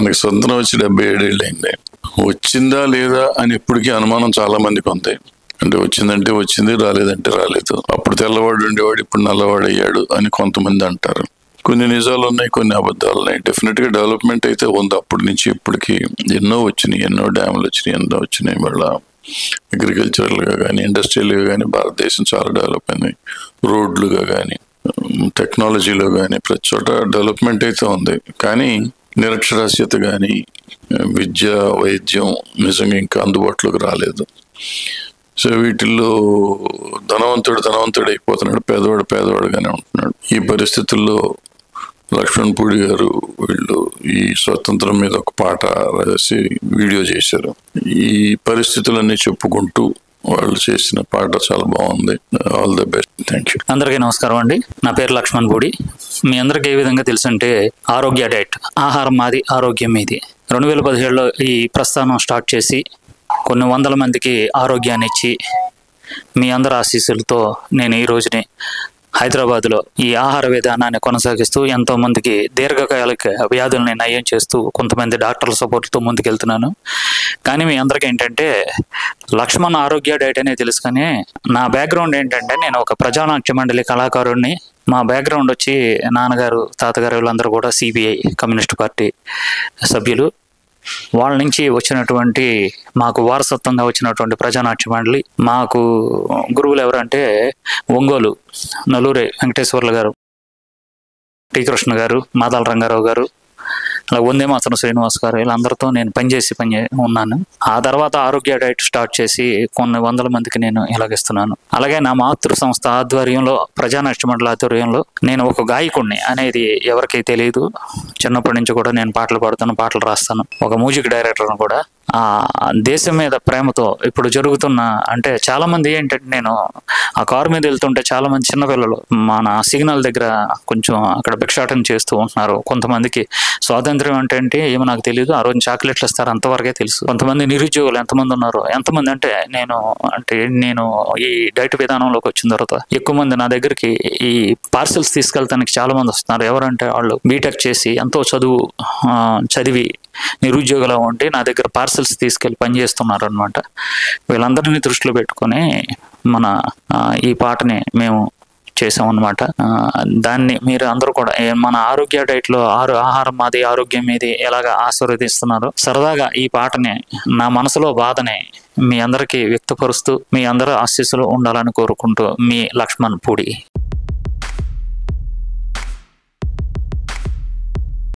మనకి స్వతంత్రం వచ్చి 77 ఏళ్ళు అయింది. వచ్చిందా లేదా అని ఇప్పటికీ అనుమానం చాలా మందికి ఉంది. అంటే వచ్చిందంటే వచ్చింది, రాలేదంటే రాలేదు. అప్పుడు తెల్లవాడు ఉండేవాడు, ఇప్పుడు నల్లవాడు అయ్యాడు అని కొంతమంది అంటారు. కొన్ని నిజాలు ఉన్నాయి, కొన్ని అబద్ధాలు ఉన్నాయి. డెఫినెట్ గా డెవలప్మెంట్ అయితే ఉంది. అప్పటి నుంచి ఇప్పటికి ఎన్నో వచ్చినాయి, ఎన్నో డ్యాములు వచ్చినాయి, ఎన్నో వచ్చినాయి. మళ్ళీ అగ్రికల్చరల్ గా కానీ, ఇండస్ట్రియల్ గా కానీ భారతదేశం చాలా డెవలప్ అయింది. రోడ్లుగా కానీ, టెక్నాలజీలో కానీ ప్రతి చోట డెవలప్మెంట్ అయితే ఉంది. కానీ నిరక్షరాస్యత కానీ, విద్య, వైద్యం నిజంగా ఇంకా అందుబాటులోకి రాలేదు. సో వీటిల్లో ధనవంతుడు అయిపోతున్నాడు, పేదవాడుగానే ఉంటున్నాడు. ఈ పరిస్థితుల్లో లక్ష్మణ్ పూడి గారు వీళ్ళు ఈ స్వతంత్రం మీద ఒక పాట రాసి వీడియో చేశారు. ఈ పరిస్థితులన్నీ చెప్పుకుంటూ వాళ్ళు చేసిన పాట చాలా బాగుంది. All the best. Thank you. అందరికీ నమస్కారం అండి. నా పేరు లక్ష్మణ్ పూడి. మీ అందరికీ ఏ విధంగా తెలుసు అంటే, ఆరోగ్య డైట్, ఆహారం మాది ఆరోగ్యం మీది 2017లో ఈ ప్రస్థానం స్టార్ట్ చేసి కొన్ని వందల మందికి ఆరోగ్యాన్ని ఇచ్చి మీ అందరి ఆశీస్సులతో నేను ఈ రోజుని హైదరాబాద్లో ఈ ఆహార విధానాన్ని కొనసాగిస్తూ ఎంతోమందికి దీర్ఘకాలిక వ్యాధుల్ని నయం చేస్తూ కొంతమంది డాక్టర్ల సపోర్ట్తో ముందుకెళ్తున్నాను. కానీ మీ అందరికీ ఏంటంటే, లక్ష్మణ్ ఆరోగ్య డైట్ అనేది తెలుసు. కానీ నా బ్యాక్గ్రౌండ్ ఏంటంటే, నేను ఒక ప్రజానాట్య మండలి కళాకారుడిని. మా బ్యాక్గ్రౌండ్ వచ్చి నాన్నగారు, తాతగారు వీళ్ళందరూ కూడా సిపిఐ కమ్యూనిస్ట్ పార్టీ సభ్యులు. వాళ్ళ నుంచి వచ్చినటువంటి, మాకు వారసత్వంగా వచ్చినటువంటి ప్రజానాట్య మండలి. మాకు గురువులు ఎవరంటే ఒంగోలు నల్లూరి వెంకటేశ్వర్లు గారు, టి కృష్ణ గారు, మాదాల రంగారావు గారు, అలా వందే మాతరం శ్రీనివాస్ గారు, వీళ్ళందరితో నేను పనిచేసి ఉన్నాను. ఆ తర్వాత ఆరోగ్య డైట్ స్టార్ట్ చేసి కొన్ని వందల మందికి నేను ఇలాగిస్తున్నాను. అలాగే నా మాతృ సంస్థ ఆధ్వర్యంలో, ప్రజానాట్య మండలి ఆధ్వర్యంలో నేను ఒక గాయకుడిని అనేది ఎవరికి తెలియదు. చిన్నప్పటి నుంచి కూడా నేను పాటలు పాడుతాను, పాటలు రాస్తాను. ఒక మ్యూజిక్ డైరెక్టర్ను కూడా. ఆ దేశం మీద ప్రేమతో ఇప్పుడు జరుగుతున్న, అంటే చాలా మంది ఏంటంటే, నేను ఆ కారు మీద వెళ్తుంటే చాలా మంది చిన్నపిల్లలు మన సిగ్నల్ దగ్గర కొంచెం అక్కడ భిక్షాటన చేస్తూ ఉంటున్నారు. కొంతమందికి స్వాతంత్ర్యం అంటే ఏమో నాకు తెలియదు. ఆ రోజు చాక్లెట్లు ఇస్తారు, అంతవరకే తెలుసు. కొంతమంది నిరుద్యోగులు ఎంతమంది ఉన్నారు, ఎంతమంది అంటే నేను ఈ డైట్ విధానంలోకి వచ్చిన తర్వాత ఎక్కువ మంది నా దగ్గరికి ఈ పార్సెల్స్ తీసుకెళ్తానికి చాలా మంది వస్తున్నారు. ఎవరంటే వాళ్ళు బీటెక్ చేసి ఎంతో చదివి నిరుద్యోగులు ఉండి నా దగ్గర పార్సెల్స్ తీసుకెళ్ళి పనిచేస్తున్నారు అనమాట. వీళ్ళందరినీ దృష్టిలో పెట్టుకొని మన ఈ పాటని మేము చేసామన్నమాట. దాన్ని మీరు అందరూ కూడా మన ఆరోగ్య డైట్లో ఆహారం మాది ఆరోగ్యం మీది ఎలాగ ఆశీర్వదిస్తున్నారు. సరదాగా ఈ పాటని, నా మనసులో బాధని మీ అందరికీ వ్యక్తపరుస్తూ మీ అందరూ ఆశీస్సులు ఉండాలని కోరుకుంటూ, మీ లక్ష్మణ్ పూడి.